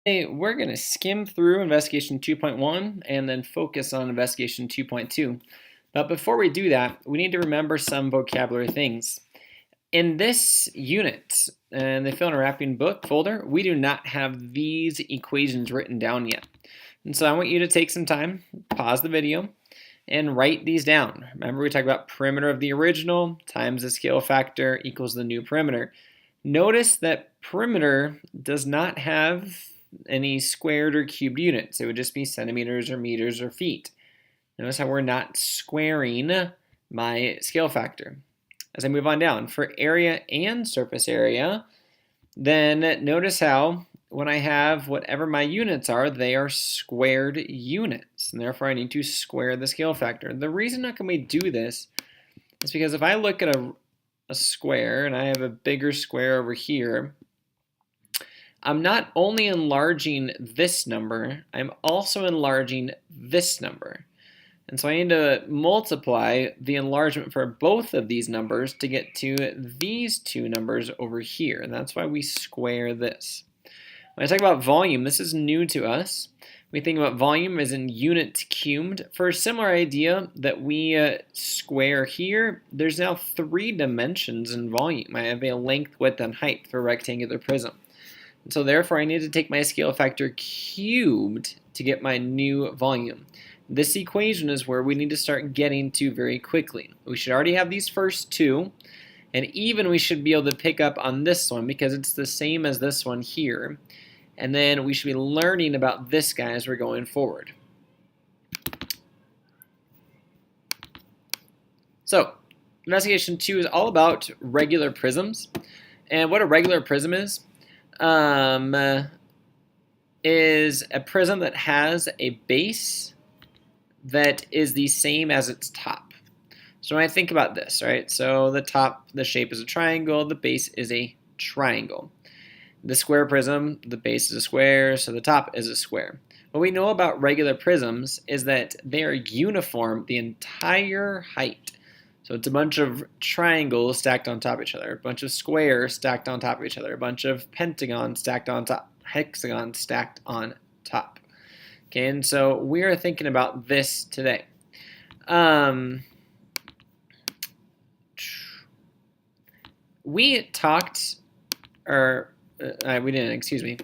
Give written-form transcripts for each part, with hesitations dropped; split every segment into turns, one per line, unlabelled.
Today, we're going to skim through Investigation 2.1 and then focus on Investigation 2.2. But before we do that, we need to remember some vocabulary things. In this unit, in the Fill in a Wrapping Book folder, we do not have these equations written down yet. And so I want you to take some time, pause the video, and write these down. Remember, we talked about perimeter of the original times the scale factor equals the new perimeter. Notice that perimeter does not have any squared or cubed units. It would just be centimeters or meters or feet. Notice how we're not squaring my scale factor. As I move on down, for area and surface area, then notice how when I have whatever my units are, they are squared units, and therefore I need to square the scale factor. The reason how can we do this is because if I look at a square and I have a bigger square over here, I'm not only enlarging this number, I'm also enlarging this number. And so I need to multiply the enlargement for both of these numbers to get to these two numbers over here. And that's why we square this. When I talk about volume, this is new to us. We think about volume as in units cubed. For a similar idea that we square here, there's now 3 dimensions in volume. I have a length, width, and height for a rectangular prism. And so therefore I need to take my scale factor cubed to get my new volume. This equation is where we need to start getting to very quickly. We should already have these first two, and even we should be able to pick up on this one because it's the same as this one here. And then we should be learning about this guy as we're going forward. So, Investigation 2 is all about regular prisms. And what a regular prism is a prism that has a base that is the same as its top. So when I think about this, right? So the top, the shape is a triangle, the base is a triangle. The square prism, the base is a square, so the top is a square. What we know about regular prisms is that they are uniform the entire height. So it's a bunch of triangles stacked on top of each other, a bunch of squares stacked on top of each other, a bunch of pentagons stacked on top, hexagons stacked on top. Okay, and so we are thinking about this today. We talked, or we didn't, excuse me.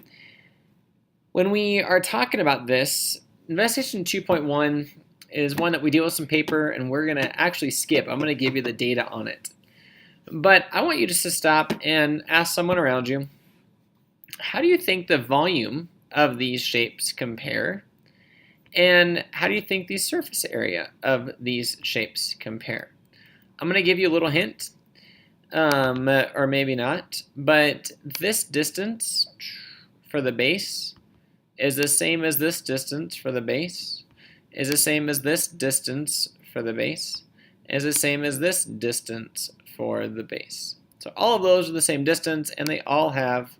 When we are talking about this, Investigation 2.1 is one that we deal with some paper, and we're going to actually skip. I'm going to give you the data on it. But I want you just to stop and ask someone around you, how do you think the volume of these shapes compare? And how do you think the surface area of these shapes compare? I'm going to give you a little hint, or maybe not, but this distance for the base is the same as this distance for the base, is the same as this distance for the base, is the same as this distance for the base. So all of those are the same distance, and they all have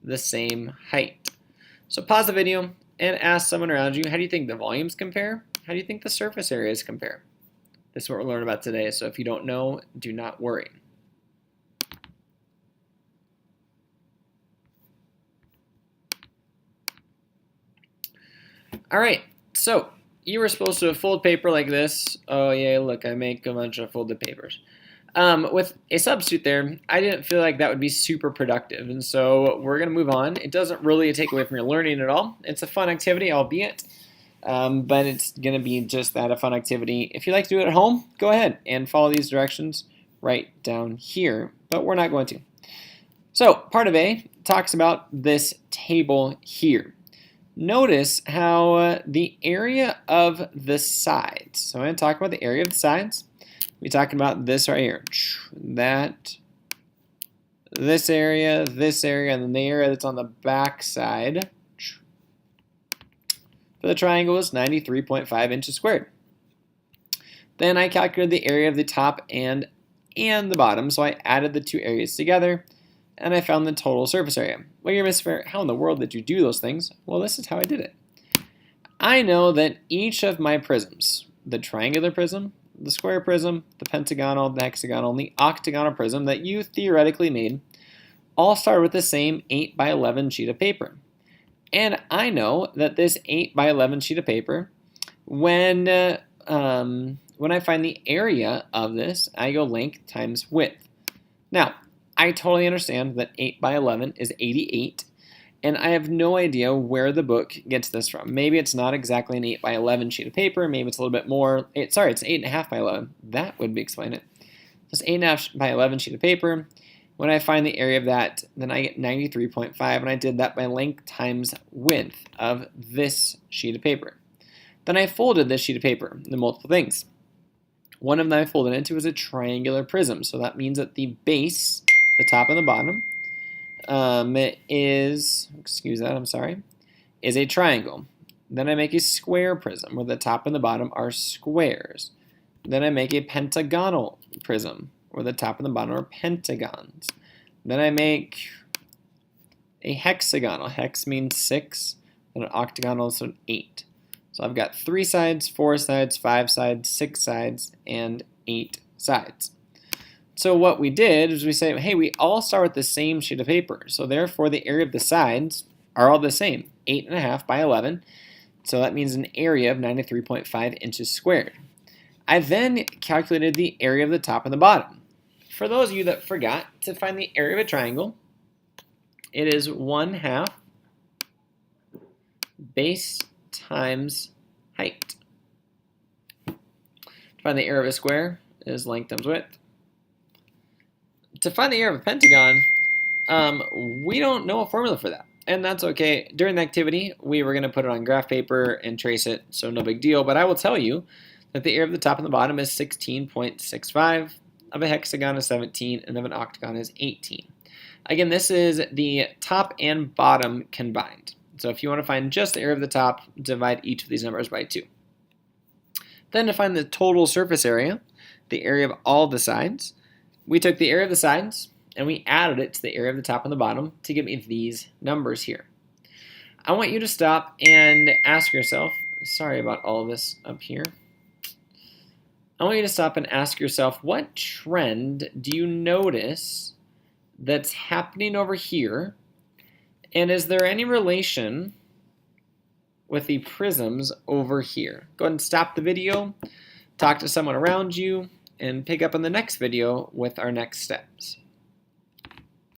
the same height. So pause the video and ask someone around you, how do you think the volumes compare? How do you think the surface areas compare? This is what we're learning about today, so if you don't know, do not worry. All right, so you were supposed to fold paper like this. Oh yeah, look, I make a bunch of folded papers. With a substitute there, I didn't feel like that would be super productive, and so we're going to move on. It doesn't really take away from your learning at all. It's a fun activity, albeit, but it's going to be just that, a fun activity. If you like to do it at home, go ahead and follow these directions right down here, but we're not going to. So part of A talks about this table here. Notice how the area of the sides, so I'm going to talk about the area of the sides. We're talking about this right here, that, this area, and then the area that's on the back side for the triangle is 93.5 inches squared. Then I calculated the area of the top and the bottom, so I added the two areas together, and I found the total surface area. Well, you're Mr. Fair, how in the world did you do those things? Well, this is how I did it. I know that each of my prisms, the triangular prism, the square prism, the pentagonal, the hexagonal, and the octagonal prism that you theoretically made all start with the same 8 by 11 sheet of paper. And I know that this 8 by 11 sheet of paper, when I find the area of this, I go length times width. Now, I totally understand that 8 by 11 is 88, and I have no idea where the book gets this from. Maybe it's not exactly an 8 by 11 sheet of paper, maybe it's a little bit more. It's 8.5 by 11. That would explain it. It's 8.5 by 11 sheet of paper. When I find the area of that, then I get 93.5, and I did that by length times width of this sheet of paper. Then I folded this sheet of paper into multiple things. One of them I folded into is a triangular prism, so that means that the base, the top and the bottom, is a triangle. Then I make a square prism, where the top and the bottom are squares. Then I make a pentagonal prism, where the top and the bottom are pentagons. Then I make a hexagonal. Hex means 6, and an octagonal is 8. So I've got 3 sides, 4 sides, 5 sides, 6 sides, and 8 sides. So what we did is we say, hey, we all start with the same sheet of paper. So therefore, the area of the sides are all the same, 8.5 by 11. So that means an area of 93.5 inches squared. I then calculated the area of the top and the bottom. For those of you that forgot, to find the area of a triangle, it is 1/2 base times height. To find the area of a square is length times width. To find the area of a pentagon, we don't know a formula for that. And that's okay. During the activity, we were going to put it on graph paper and trace it, so no big deal. But I will tell you that the area of the top and the bottom is 16.65, of a hexagon is 17, and of an octagon is 18. Again, this is the top and bottom combined. So if you want to find just the area of the top, divide each of these numbers by 2. Then to find the total surface area, the area of all the sides, we took the area of the sides and we added it to the area of the top and the bottom to give me these numbers here. I want you to stop and ask yourself, sorry about all of this up here. I want you to stop and ask yourself, what trend do you notice that's happening over here? And is there any relation with the prisms over here? Go ahead and stop the video, talk to someone around you, and pick up on the next video with our next steps.